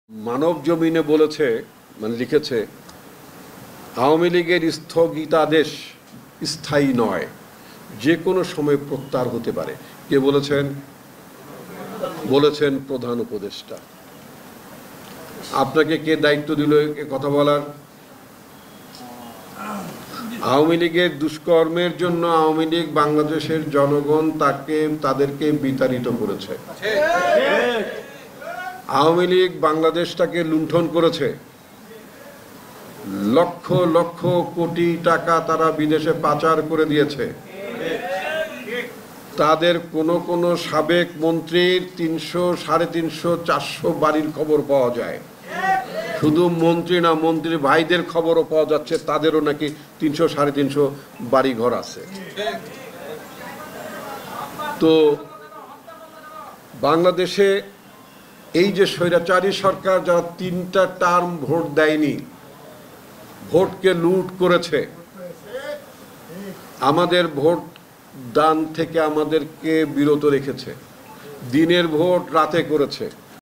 মানব জমিনে বলেছে, মানে লিখেছে, আওয়ামী লীগের স্থগিতাদেশ স্থায়ী নয়, যে কোনো সময় প্রত্যাহার হতে পারে। কে বলেছেন? বলেছেন প্রধান উপদেষ্টা। আপনাকে কে দায়িত্ব দিল এ কথা বলার? আওয়ামী লীগের দুষ্কর্মের জন্য আওয়ামী লীগ বাংলাদেশের জনগণ তাদেরকে বিতাড়িত করেছে। আওয়ামী লীগ বাংলাদেশটাকে লুণ্ঠন করেছে। লক্ষ লক্ষ কোটি টাকা তারা বিদেশে পাচার করে দিয়েছে। তাদের কোন সাবেক মন্ত্রীর 300, 350, 400 বাড়ির খবর পাওয়া যায়। শুধু মন্ত্রী না, মন্ত্রীর ভাইদের খবরও পাওয়া যাচ্ছে, তাদেরও নাকি 300, 350 বাড়ি ঘর আছে। তো বাংলাদেশে এই যে স্বৈরাচারী সরকার, যারা 3টা টার্ম ভোট দেয়নি, ভোটকে লুট করেছে, আমাদের ভোট দান থেকে আমাদেরকে বিরত রেখেছে, দিনের ভোট রাতে করেছে।